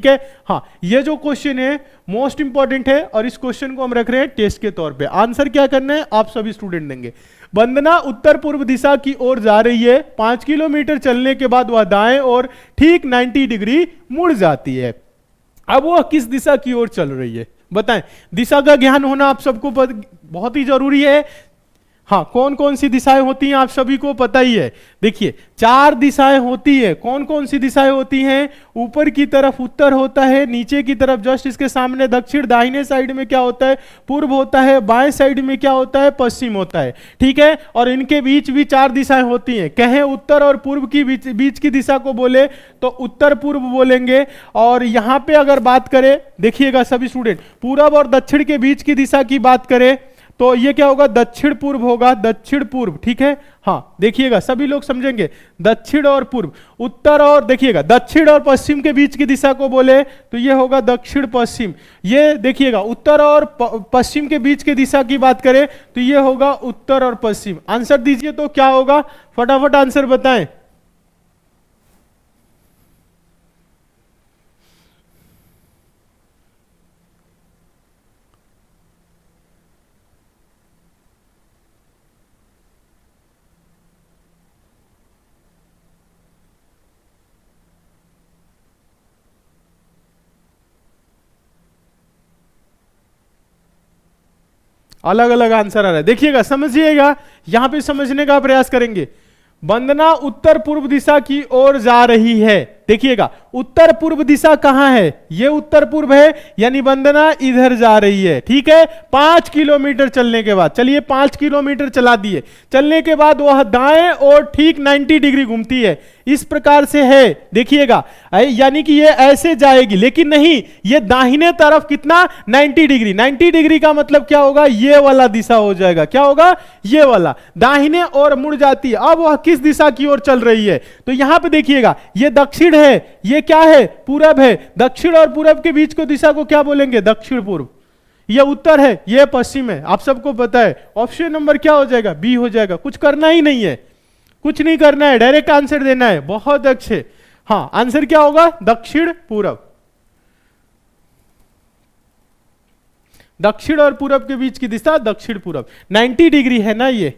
ठीक है। हाँ, ये जो क्वेश्चन है मोस्ट इंपॉर्टेंट है और इस क्वेश्चन को हम रख रहे हैं टेस्ट के तौर पे। आंसर क्या करना है आप सभी स्टूडेंट देंगे। वंदना उत्तर पूर्व दिशा की ओर जा रही है, 5 किलोमीटर चलने के बाद वह दाएं और ठीक 90 डिग्री मुड़ जाती है। अब वह किस दिशा की ओर चल रही है बताएं। दिशा का ज्ञान होना आप सबको बहुत ही जरूरी है। हाँ, कौन कौन सी दिशाएं होती हैं आप सभी को पता ही है। देखिए 4 दिशाएं होती है। कौन कौन सी दिशाएं होती हैं? ऊपर की तरफ उत्तर होता है, नीचे की तरफ जस्ट इसके सामने दक्षिण, दाहिने साइड में क्या होता है? पूर्व होता है, बाएं साइड में क्या होता है? पश्चिम होता है, ठीक है। और इनके बीच भी 4 दिशाएं होती हैं। कहें उत्तर और पूर्व की बीच की दिशा को बोले तो उत्तर पूर्व बोलेंगे। और यहां पे अगर बात करें, देखिएगा सभी स्टूडेंट, पूरब और दक्षिण के बीच की दिशा की बात करें तो ये क्या होगा? दक्षिण पूर्व होगा, दक्षिण पूर्व, ठीक है। हाँ, देखिएगा सभी लोग समझेंगे, दक्षिण और पूर्व। उत्तर और देखिएगा दक्षिण और पश्चिम के बीच की दिशा को बोले तो ये होगा दक्षिण पश्चिम। ये देखिएगा उत्तर और पश्चिम के बीच की दिशा की बात करें तो ये होगा उत्तर और पश्चिम। आंसर दीजिए तो क्या होगा? फटाफट आंसर बताएं। अलग अलग आंसर आ रहा है, देखिएगा समझिएगा, यहां पे समझने का प्रयास करेंगे। वंदना उत्तर पूर्व दिशा की ओर जा रही है। देखिएगा उत्तर पूर्व दिशा कहां है? ये उत्तर पूर्व है, यानी वंदना इधर जा रही है, ठीक है। 5 किलोमीटर चलने के बाद, चलिए 5 किलोमीटर चला दिए, चलने के बाद वह दाएं और ठीक 90 डिग्री घूमती है, इस प्रकार से है। देखिएगा यानी कि ये ऐसे जाएगी, लेकिन नहीं, ये दाहिने तरफ कितना? 90 डिग्री। 90 डिग्री का मतलब क्या होगा? ये वाला दिशा हो जाएगा। क्या होगा? ये वाला, दाहिने और मुड़ जाती है। अब वह किस दिशा की ओर चल रही है? तो यहां पे देखिएगा, ये दक्षिण है, ये क्या है? पूरब है। दक्षिण और पूरब के बीच को दिशा को क्या बोलेंगे? दक्षिण पूर्व। ये उत्तर है, ये पश्चिम है, आप सबको पता है। ऑप्शन नंबर क्या हो जाएगा? बी हो जाएगा। कुछ करना ही नहीं है, कुछ नहीं करना है, डायरेक्ट आंसर देना है। बहुत अच्छे। हाँ, आंसर क्या होगा? दक्षिण पूरब। दक्षिण और पूरब के बीच की दिशा दक्षिण पूरब। 90 डिग्री है ना ये।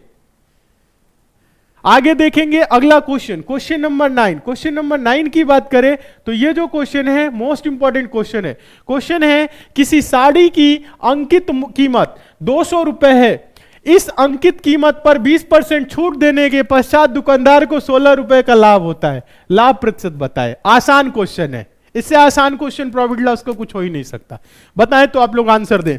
आगे देखेंगे अगला question, question number 9। Question number 9 की बात करें तो ये जो क्वेश्चन है मोस्ट इंपॉर्टेंट क्वेश्चन है। क्वेश्चन है किसी साड़ी की अंकित कीमत 200 रुपए है। इस अंकित कीमत पर 20% छूट देने के पश्चात दुकानदार को 16 रुपए का लाभ होता है। लाभ प्रतिशत बताएं। आसान क्वेश्चन है, इससे आसान क्वेश्चन प्रॉफिट लॉस का कुछ हो ही नहीं सकता। बताएं तो आप लोग आंसर दें।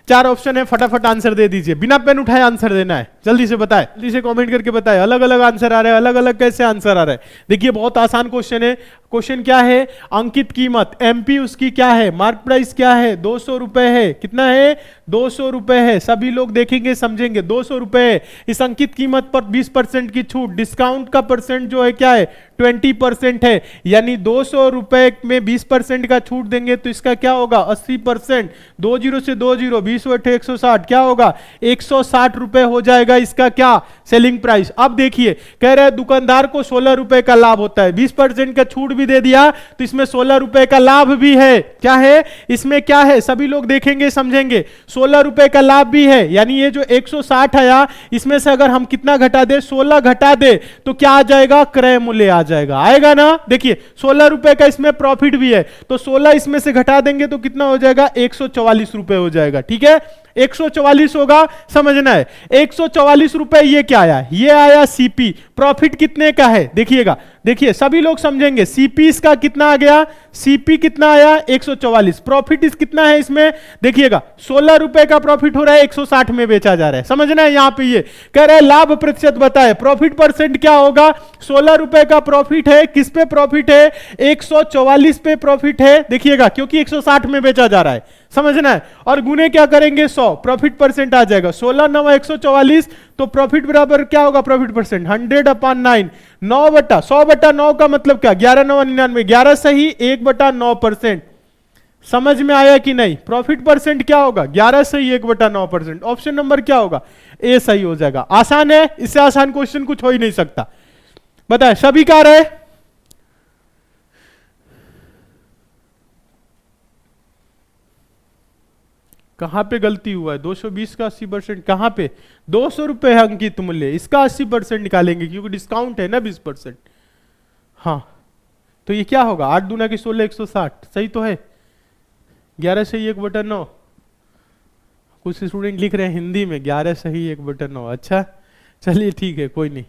4 ऑप्शन है, फटाफट आंसर दे दीजिए, बिना पेन उठाए आंसर देना है। जल्दी से बताएं, जल्दी से कमेंट करके बताएं। अलग अलग आंसर आ रहे हैं, अलग अलग कैसे आंसर आ रहा है? देखिए बहुत आसान क्वेश्चन है। क्वेश्चन क्या है? अंकित कीमत, एमपी उसकी क्या है? मार्क प्राइस क्या है? 200 रुपए है। कितना है? 200 रुपए है। सभी लोग देखेंगे समझेंगे, 200 रुपए है। इस अंकित कीमत पर 20% की छूट, डिस्काउंट का परसेंट जो है क्या है? 20% है। यानी 200 रुपए में 20% का छूट देंगे तो इसका क्या होगा? 80%। 20 से 20, 20 बटे 160 क्या होगा? 160 रुपए हो जाएगा इसका क्या? Selling price. अब देखिए कह रहे हैं दुकानदार को 16 रुपए का लाभ होता है, 20% का छूट भी दे दिया तो इसमें 16 रुपए का लाभ भी है। क्या है इसमें? क्या है? सभी लोग देखेंगे समझेंगे। 16 रुपए का लाभ भी है, यानी ये जो 160 आया इसमें से अगर हम कितना घटा दे? 16 घटा दे तो क्या आ जाएगा? क्रय मूल्य आ जाएगा। आएगा ना? देखिए 16 रुपए का इसमें प्रॉफिट भी है तो 16 इसमें से घटा देंगे तो कितना हो जाएगा? 144 रुपए हो जाएगा। ठीक है, 144 होगा, समझना है। 144 रुपए ये क्या आया? ये आया सीपी। प्रॉफिट कितने का है? देखिएगा, देखिए सभी लोग समझेंगे। सीपी इसका कितना आ गया? सीपी कितना आया? 144। प्रॉफिट इस कितना है इसमें? देखिएगा 16 रुपए का प्रॉफिट हो रहा है, 160 में बेचा जा रहा है। समझना है, यहां पे ये कह रहे हैं लाभ प्रतिशत बताए। प्रॉफिट परसेंट क्या होगा? 16 रुपए का प्रॉफिट है, किस पे प्रॉफिट है? 144 पे प्रॉफिट है। देखिएगा क्योंकि 160 में बेचा जा रहा है, समझना है। और गुने क्या करेंगे? 100, प्रॉफिट परसेंट आ जाएगा। 16 9 144 तो प्रॉफिट बराबर क्या होगा? Profit percent 100/9। 100/9 का मतलब क्या? 11 9 99, 11 सही, 1/9%। समझ में आया कि नहीं? प्रॉफिट परसेंट क्या होगा? 11 सही 1/9%। ऑप्शन नंबर क्या होगा? ए सही हो जाएगा। आसान है, इससे आसान क्वेश्चन कुछ हो ही नहीं सकता। बताए सभी का रहे? कहां पे गलती हुआ है? 220 का 80% कहां पे? 200 रुपए है अंकित मूल्य, इसका 80% निकालेंगे क्योंकि डिस्काउंट है ना 20%। हाँ, तो ये क्या होगा? 8 दूना की 16, 160, सही तो है। 11 सही 1 बटा 9। कुछ स्टूडेंट लिख रहे हैं हिंदी में 11 सही 1 बटा 9। अच्छा चलिए ठीक है, कोई नहीं।